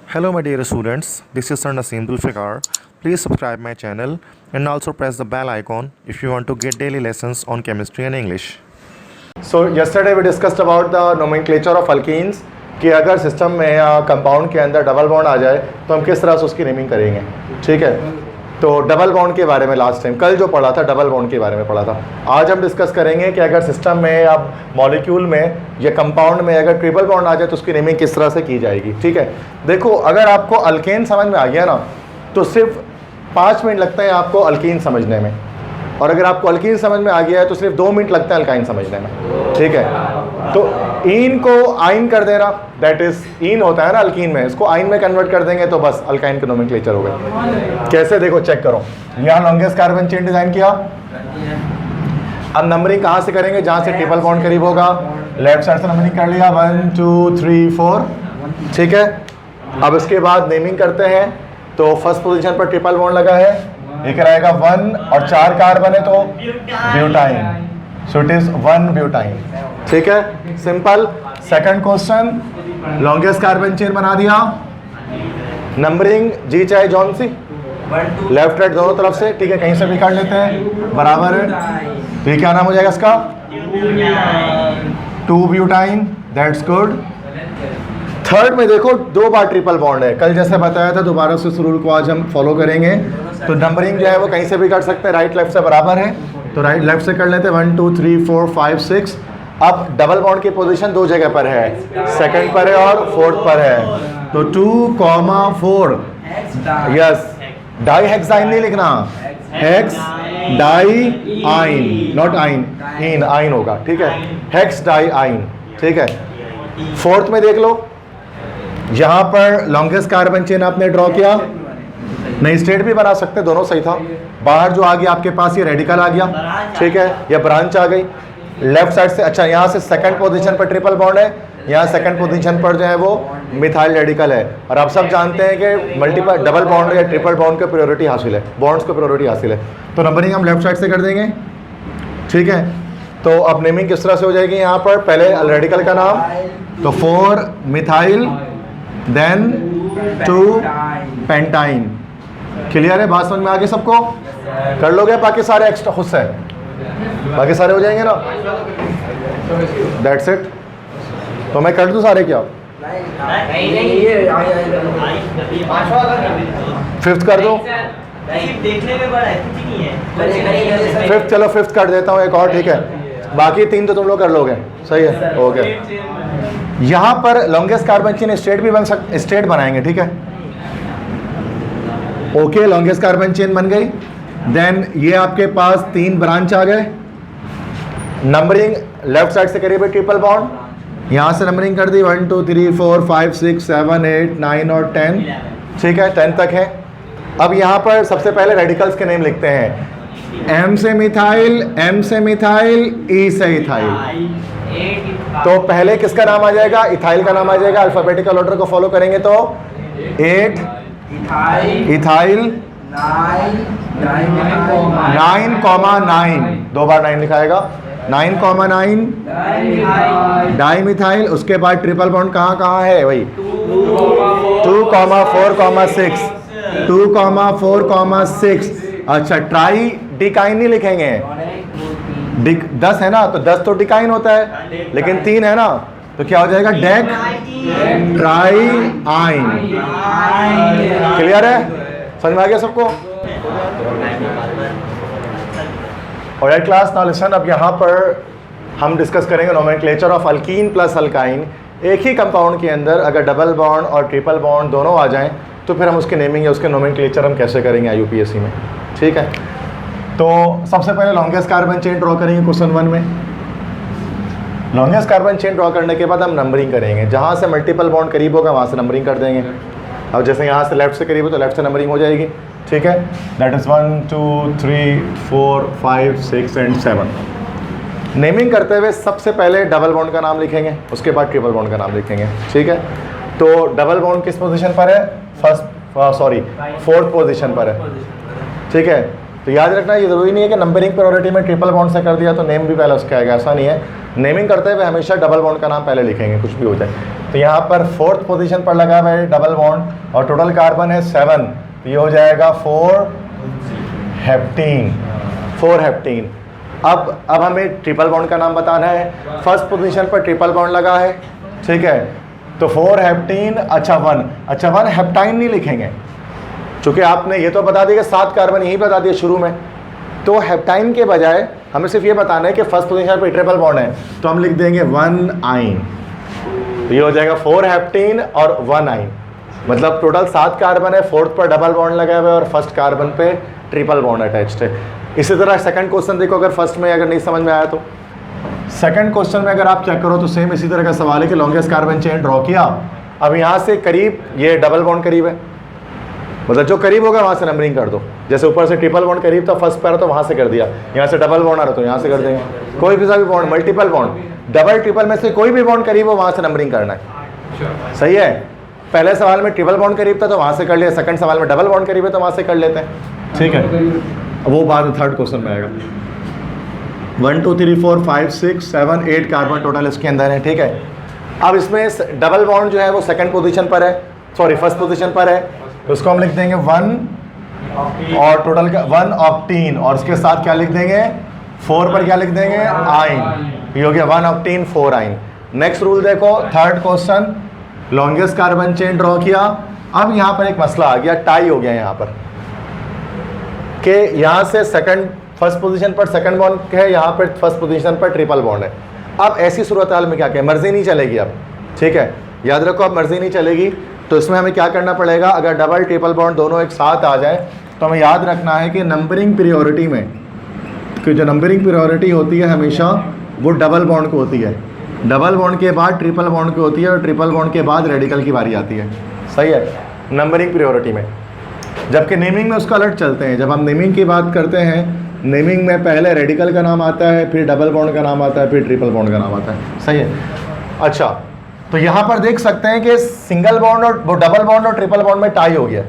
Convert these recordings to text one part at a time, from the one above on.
Hello my dear students, this is Sir Naseem Dulfikar. Please subscribe my channel and also press the bell icon if you want to get daily lessons on chemistry and English. So yesterday we discussed about the nomenclature of alkenes कि अगर system में या compound के अंदर double bond आ जाए तो हम किस तरह से उसकी नेमिंग करेंगे। ठीक है, तो डबल बॉन्ड के बारे में लास्ट टाइम कल जो पढ़ा था डबल बॉन्ड के बारे में पढ़ा था। आज हम डिस्कस करेंगे कि अगर सिस्टम में या मॉलिक्यूल में या कंपाउंड में अगर ट्रिपल बॉन्ड आ जाए तो उसकी नेमिंग किस तरह से की जाएगी। ठीक है, देखो अगर आपको अल्केन समझ में आ गया ना तो सिर्फ 5 मिनट लगता है आपको अल्कीन समझने में, और अगर आपको अल्कीन समझ में आ गया है तो सिर्फ 2 मिनट लगता है अल्काइन समझने में। ठीक है, तो ईन को आइन कर देना, दैट इज ईन होता है ना अल्कीन में, इसको आइन में कन्वर्ट कर देंगे तो बस अल्काइन का नोमेनक्लेचर हो गया। कैसे देखो चेक करो, यहाँ लॉन्गेस्ट कार्बन चेन डिजाइन किया। अब नंबरिंग कहाँ से करेंगे, जहाँ से ट्रिपल बॉन्ड करीब होगा, लेफ्ट साइड से नंबरिंग कर लिया 1 2 3 4। ठीक है, अब इसके बाद नेमिंग करते हैं। तो फर्स्ट पोजीशन पर ट्रिपल बॉन्ड लगा है, एक रहेगा 1 और 4 कार्बन है तो butyne, so it is 1 butyne. ठीक है, simple. Second question, longest carbon chain बना दिया, नंबरिंग जी चाहे जॉन सी, लेफ्ट राइट दोनों तरफ से। ठीक है, कहीं से भी काट लेते हैं, बराबर है। तो ये क्या नाम हो जाएगा इसका, 2 ब्यूटाइन, दैट्स गुड। थर्ड में देखो 2 बार ट्रिपल बॉन्ड है, कल जैसे बताया था दोबारा से इस रूल को आज हम फॉलो करेंगे। तो नंबरिंग जो है वो कहीं से भी कर सकते हैं, राइट लेफ्ट से बराबर है तो राइट लेफ्ट से कर लेते हैं 1 2 3 4 5 6। अब डबल बॉन्ड की पोजीशन 2 जगह पर है, सेकंड पर है और फोर्थ पर है, तो 2,4। यस, डाई हेक्साइन नहीं लिखना, हेक्स डाई आइन, नॉट आइन, इन आइन होगा। ठीक है, हेक्स डाई आइन। ठीक है, फोर्थ में देख लो, यहाँ पर लॉन्गेस्ट कार्बन चेन आपने ड्रॉ किया, नहीं स्ट्रेट भी बना सकते, दोनों सही था। बाहर जो आ गया आपके पास ये रेडिकल आ गया, ठीक है, या ब्रांच आ गई लेफ्ट साइड से। अच्छा, यहाँ से सेकंड पोजीशन पर ट्रिपल बॉन्ड है, यहाँ सेकंड पोजीशन पर जो है वो मिथाइल रेडिकल है। और आप सब जानते हैं कि मल्टीपल डबल बॉन्ड या ट्रिपल बॉन्ड को प्रायोरिटी हासिल है, बॉन्ड्स को प्रायोरिटी हासिल है। तो नंबरिंग हम लेफ्ट साइड से कर देंगे। ठीक है, तो अब नेमिंग किस तरह से हो जाएगी, यहाँ पर पहले रेडिकल का नाम, तो 4 मिथाइल देन 2 पेंटाइन। क्लियर है, बात समझ में आ गई सबको, कर लोगे? बाकी सारे एक्स्ट्रा खुद से, बाकी सारे हो जाएंगे ना, दैट्स इट। तो मैं कर दूं सारे क्या, फिफ्थ कर दूं, फिफ्थ, चलो फिफ्थ कर देता हूँ एक और। ठीक है, बाकी 3 तो तुम लोग कर लोगे, सही है, ओके। यहाँ पर लॉन्गेस्ट कार्बन चेन स्ट्रेट भी बन सकते, स्ट्रेट बनाएंगे। ठीक है, ओके, लॉन्गेस्ट कार्बन चेन बन गई। देन ये आपके पास 3 ब्रांच आ गए, नंबरिंग लेफ्ट साइड से करीब है ट्रिपल बॉन्ड, यहाँ से नंबरिंग कर दी 1 2 3 4 5 6 7 8 9 और 10। ठीक है, 10 तक है। अब यहाँ पर सबसे पहले रेडिकल्स के नेम लिखते हैं, M से मिथाइल, M से मिथाइल, E से इथाइल। तो पहले किसका नाम आ जाएगा, इथाइल का नाम आ जाएगा। अल्फाबेटिकल ऑर्डर को फॉलो करेंगे तो 8 इथाइल, 9,9, 2 बार 9 लिखाएगा, 9,9 डाई मिथाइल। उसके बाद ट्रिपल बॉन्ड कहाँ है भाई, 2,4,6, 2,4,6। अच्छा, ट्राई डिकाइन नहीं लिखेंगे, 10 है ना, तो 10 तो डिकाइन होता है, लेकिन 3 है ना, तो क्या हो जाएगा, डेक ट्राई आइन। क्लियर है, समझ में आ गया सबको? Alright class, now listen. अब यहाँ पर हम डिस्कस करेंगे nomenclature of alkyne plus alkyne. एक ही कंपाउंड के अंदर अगर डबल बॉन्ड और ट्रिपल बॉन्ड दोनों आ जाएं तो फिर हम उसके नेमिंग या उसके नोमेनक्लेचर हम कैसे करेंगे IUPAC में। ठीक है, तो सबसे पहले लॉन्गेस्ट कार्बन चेन ड्रॉ करेंगे क्वेश्चन 1 में। लॉन्गेस्ट कार्बन चेन ड्रॉ करने के बाद हम नंबरिंग करेंगे, जहाँ से मल्टीपल बॉन्ड करीब होगा वहाँ से नंबरिंग कर देंगे। अब जैसे यहाँ से लेफ्ट से करीब हो तो लेफ्ट से नंबरिंग हो जाएगी। ठीक है, दैट इज़ 1 2 3 4 5 6 एंड 7। नेमिंग करते हुए सबसे पहले डबल बॉन्ड का नाम लिखेंगे, उसके बाद ट्रिपल बॉन्ड का नाम लिखेंगे। ठीक है, तो डबल बॉन्ड किस पोजीशन पर है, फोर्थ पोजीशन पर है। ठीक है, तो याद रखना ये ज़रूरी नहीं है कि नंबरिंग प्रायोरिटी में ट्रिपल बॉन्ड से कर दिया तो नेम भी पहले उसका आएगा, ऐसा नहीं है। नेमिंग करते हुए हमेशा डबल बॉन्ड का नाम पहले लिखेंगे, कुछ भी हो जाए। तो यहाँ पर 4th पोजीशन पर लगा हुआ है डबल बॉन्ड और टोटल कार्बन है 7, तो ये हो जाएगा 4 हेप्टीन। अब हमें ट्रिपल बॉन्ड का नाम बताना है। फर्स्ट पोजीशन पर ट्रिपल बॉन्ड लगा है, ठीक है, तो 4 हेप्टीन। अच्छा 1 हेप्टाइन नहीं लिखेंगे, चूँकि आपने ये तो बता दिया कि 7 कार्बन यही बता दिया शुरू में, तो हेप्टाइन के बजाय हमें सिर्फ ये बताना है कि फर्स्ट पोजीशन पर ट्रिपल बॉन्ड है, तो हम लिख देंगे 1 आइन। तो ये हो जाएगा 4 हेप्टीन और 1 आइन, मतलब टोटल 7 कार्बन है, 4th पर डबल बॉन्ड लगा हुआ है और फर्स्ट कार्बन पे ट्रिपल बॉन्ड अटैच्ड है। इसी तरह सेकंड क्वेश्चन देखो, अगर फर्स्ट में अगर नहीं समझ में आया तो सेकंड क्वेश्चन में अगर आप चेक करो तो सेम इसी तरह का सवाल है कि लॉन्गेस्ट कार्बन चेन ड्रॉ किया। अब यहाँ से करीब ये डबल बॉन्ड करीब है, मतलब जो करीब होगा वहाँ से नंबरिंग कर दो। जैसे ऊपर से ट्रिपल बॉन्ड करीब था फर्स्ट पैरा तो वहाँ से कर दिया, यहाँ से डबल बॉन्ड आ रहा तो यहाँ से कर देंगे। कोई भी सा भी bond, multiple bond, double triple में से कोई भी बॉन्ड करीब हो वहाँ से नंबरिंग करना है, सही है। पहले सवाल में ट्रिपल बॉन्ड करीब था तो वहाँ से कर लिया, सेकंड सवाल में डबल बॉन्ड करीब है तो वहाँ से कर लेते हैं, ठीक है। वो बाद में थर्ड क्वेश्चन में आएगा। 1 2 3 4 5 6 7 8 कार्बन टोटल इसके अंदर है, ठीक है। अब इसमें डबल बॉन्ड जो है वो सेकंड पोजीशन पर है, सॉरी फर्स्ट पोजीशन पर है, तो उसको हम लिख देंगे 1 और टोटल का 1 ऑक्टीन और उसके साथ क्या लिख देंगे 4 पर क्या लिख देंगे आइन, ये हो गया 1 ऑक्टीन 4 आइन। नेक्स्ट रूल देखो, third question, longest carbon chain draw किया। अब यहाँ पर एक मसला आ गया, टाई हो गया यहाँ पर कि यहाँ से फर्स्ट पोजीशन पर सेकंड बॉन्ड है, यहाँ पर फर्स्ट पोजीशन पर ट्रिपल बॉन्ड है। अब ऐसी सूरत हाल में क्या कहें, मर्जी नहीं चलेगी अब, ठीक है, याद रखो अब मर्जी नहीं चलेगी। तो इसमें हमें क्या करना पड़ेगा, अगर डबल ट्रिपल बॉन्ड दोनों एक साथ आ जाए तो हमें याद रखना है कि नंबरिंग प्रायोरिटी में, कि जो नंबरिंग प्रायोरिटी होती है हमेशा वो डबल बॉन्ड को होती है, डबल बॉन्ड के बाद ट्रिपल बॉन्ड की होती है और ट्रिपल बॉन्ड के बाद रेडिकल की बारी आती है, सही है, नंबरिंग प्रायोरिटी में। जबकि नेमिंग में उसका अलर्ट चलते हैं। जब हम नेमिंग की बात करते हैं, नेमिंग में पहले रेडिकल का नाम आता है, फिर डबल बॉन्ड का नाम आता है, फिर ट्रिपल बॉन्ड का नाम आता है, सही है। अच्छा, तो यहाँ पर देख सकते हैं कि सिंगल बॉन्ड और वो डबल बॉन्ड और ट्रिपल बॉन्ड में टाई हो गया।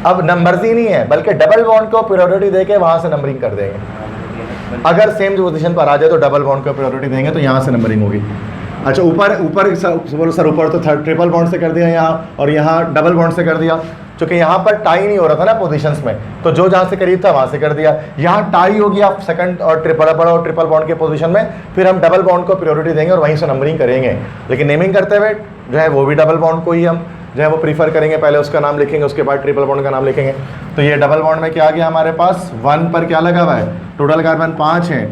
अब नंबर्स ही नहीं है बल्कि डबल बॉन्ड को प्रायोरिटी देके वहाँ से नंबरिंग कर देंगे। अगर सेम पोजीशन पर आ जाए तो डबल बॉन्ड को प्रायोरिटी देंगे तो यहाँ से नंबरिंग होगी। अच्छा, ऊपर सर ऊपर तो थर्ड ट्रिपल बॉन्ड से कर दिया यहाँ, और यहाँ डबल बॉन्ड से कर दिया। क्योंकि यहाँ पर टाई नहीं हो रहा था ना पोजीशंस में, तो जो जहाँ से करीब था वहाँ से कर दिया। यहाँ टाई हो गया सेकंड और ट्रिपल बॉन्ड के पोजीशन में, फिर हम डबल बॉन्ड को प्रायोरिटी देंगे और वहीं से नंबरिंग करेंगे। लेकिन नेमिंग करते हुए जो है वो भी डबल बॉन्ड को ही हम जो है वो प्रीफर करेंगे, पहले उसका नाम लिखेंगे उसके बाद ट्रिपल बॉन्ड का नाम लिखेंगे। तो ये डबल बॉन्ड में क्या आ गया हमारे पास, 1 पर क्या लगा हुआ है, टोटल कार्बन 5 है,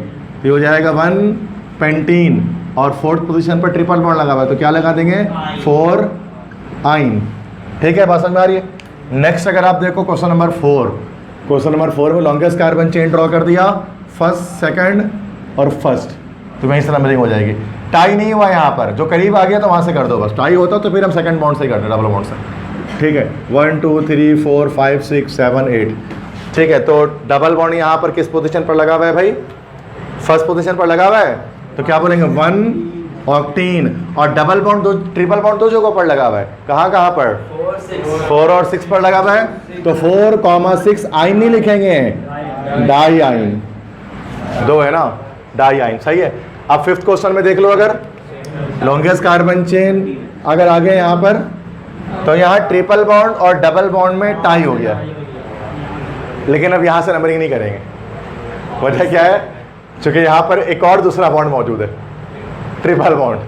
तो हो जाएगा 1 पेंटीन, और 4th पोजीशन पर ट्रिपल बॉन्ड लगा हुआ है तो क्या लगा देंगे 4 आइन, ठीक है, बात समझ में आ रही है। नेक्स्ट अगर आप देखो क्वेश्चन नंबर 4 में लॉन्गेस्ट कार्बन चेन ड्रॉ कर दिया, फर्स्ट सेकंड और फर्स्ट, तो वहीं से नंबरिंग हो जाएगी। टाई नहीं हुआ यहाँ पर, जो करीब आ गया तो वहाँ से कर दो बस, टाई होता तो फिर हम सेकंड बॉन्ड से ही करते डबल बॉन्ड से, ठीक है। 1 2 3 4 5 6 7 8, ठीक है। तो डबल बॉन्ड यहाँ पर किस पोजीशन पर लगा हुआ है भाई, फर्स्ट पोजीशन पर लगा हुआ है, तो क्या बोलेंगे 1 ऑक्टीन, और डबल बॉन्ड ट्रिपल बॉन्ड दो जगहों पर लगा हुआ है, कहाँ पर 4 और 6 पर लगा हुआ है, तो 4,6 आइन नहीं लिखेंगे, डाई आइन, 2 है ना, डाई आइन, सही है। अब 5th क्वेश्चन में देख लो, अगर लॉन्गेस्ट कार्बन चेन अगर आ गए यहाँ पर, तो यहाँ ट्रिपल बॉन्ड और डबल बॉन्ड में टाई हो गया, लेकिन अब यहाँ से नंबरिंग नहीं करेंगे। वजह क्या है, क्योंकि यहाँ पर एक और दूसरा बॉन्ड मौजूद है, ट्रिपल बॉन्ड।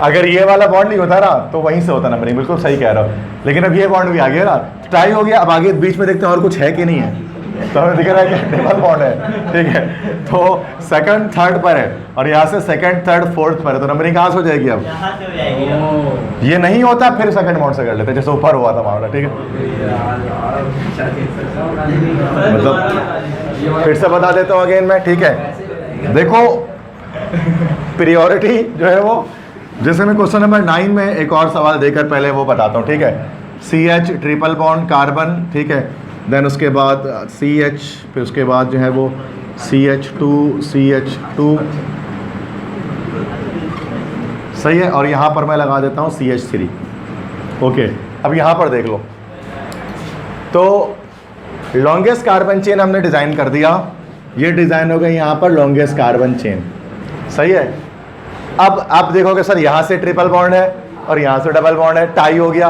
अगर ये वाला बॉन्ड नहीं होता ना तो वहीं से होता नंबरिंग, बिल्कुल सही कह रहा हूँ, लेकिन अब ये बॉन्ड भी आ गया ना, टाई हो गया। अब आगे बीच में देखते हैं और कुछ है कि नहीं है, तो हमें दिख रहा है कि ट्रिपल बॉन्ड है, ठीक है। तो सेकंड थर्ड पर है और यहाँ से सेकंड थर्ड फोर्थ पर है, तो नंबरिंग कहाँ से हो जाएगी, अब ये नहीं होता फिर सेकंड बॉन्ड से कर लेते जैसे ऊपर हुआ था मामला, ठीक है। मतलब फिर से बता देता हूँ अगेन मैं, ठीक है। देखो प्रायोरिटी जो है वो, जैसे मैं क्वेश्चन नंबर 9 में एक और सवाल देकर पहले वो बताता हूँ, ठीक है। CH ट्रिपल बॉन्ड कार्बन, ठीक है, देन उसके बाद CH, फिर उसके बाद जो है वो CH2 सही है, और यहाँ पर मैं लगा देता हूँ CH3, ओके। अब यहाँ पर देख लो, तो लॉन्गेस्ट कार्बन चेन हमने डिज़ाइन कर दिया, ये डिज़ाइन हो गई यहाँ पर लॉन्गेस्ट कार्बन चेन, सही है। अब आप देखोगे सर यहाँ से ट्रिपल बॉन्ड है और यहाँ से डबल बॉन्ड है, टाई हो गया,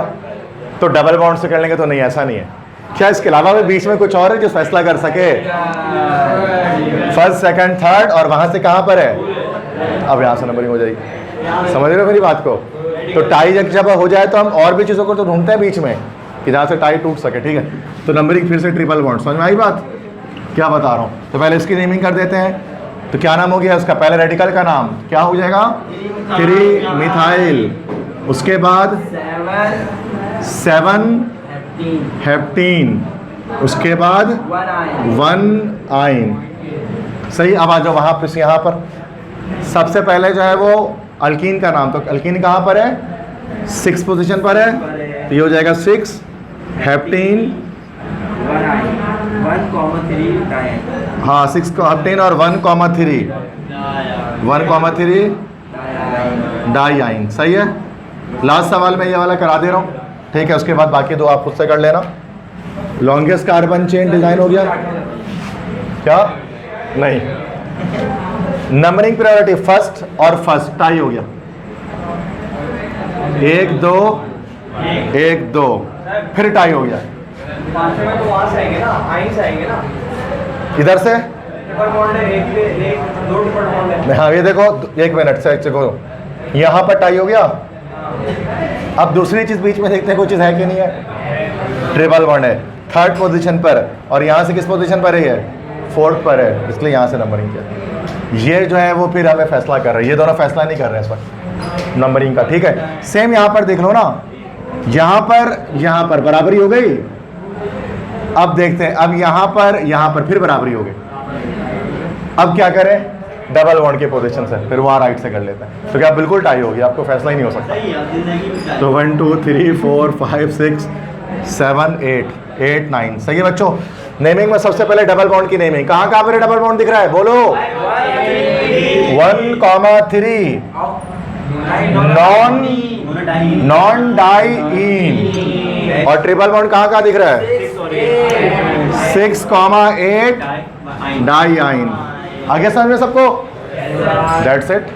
तो डबल बॉन्ड से कर लेंगे, तो नहीं ऐसा नहीं है। क्या इसके अलावा भी बीच में कुछ और है जो फैसला कर सके? फर्स्ट सेकंड थर्ड, और वहाँ से कहाँ पर है? अब यहाँ से नंबरिंग हो जाएगी, समझ रहे हो मेरी बात को? तो टाई जब हो जाए तो हम और भी चीज़ों को तो ढूंढते हैं बीच में कि जहाँ से टाई टूट सके, ठीक है। तो नंबरिंग फिर से ट्रिपल बॉन्ड, समझ में आई बात क्या बता रहा हूँ? तो पहले इसकी नेमिंग कर देते हैं। तो क्या नाम हो गया उसका? पहले रेडिकल का नाम क्या हो जाएगा? 3 मिथाइल, उसके बाद 7 हेप्टीन, उसके बाद 1 आइन, सही। अब आ जाओ वहाँ पर, यहाँ पर सबसे पहले जो है वो अल्कीन का नाम, तो अल्कीन कहाँ पर है? 6 पोजीशन पर है, तो ये हो जाएगा 6 हेप्टीन, 1,3 6 हेप्टीन और 1,3 डाई आइन, सही है। लास्ट सवाल में ये वाला करा दे रहा हूँ, ठीक है। उसके बाद बाकी दो आप खुद से कर लेना। लॉन्गेस्ट कार्बन चेन डिजाइन हो गया क्या? नहीं, नंबरिंग प्रायोरिटी फर्स्ट और फर्स्ट टाई हो गया, 1 2 1 2, फिर टाई हो गया। इधर से हाँ, ये देखो 1 मिनट से देखो, यहाँ पर टाई हो गया। अब दूसरी चीज बीच में देखते हैं कोई चीज है कि नहीं है। ट्रिपल बॉन्ड है 3rd पोजीशन पर, और यहाँ से किस पोजीशन पर है? 4th पर है, इसलिए यहाँ से नंबरिंग किया। ये जो है वो फिर हमें फैसला कर रहे हैं, ये दोनों फैसला नहीं कर रहे हैं इस वक्त नंबरिंग का, ठीक है। सेम यहाँ पर देख लो ना, यहाँ पर बराबरी हो गई। अब देखते हैं, अब यहाँ पर फिर बराबरी हो गई। अब क्या करें? डबल बॉन्ड के पोजीशन से फिर वहाँ राइट से कर लेते हैं, तो क्या बिल्कुल टाई होगी, आपको फैसला ही नहीं हो सकता। तो 1 2 3 4 5 6 7 8 9, सही है बच्चों। नेमिंग में सबसे पहले डबल बॉन्ड की नेमिंग, कहाँ पर डबल बॉन्ड दिख रहा है? बोलो। 1,3 नॉन डाई इन, और ट्रिपल बॉन्ड कहाँ दिख रहा है? 6,8 डाई आइन। आगे समझ में सबको? That's it.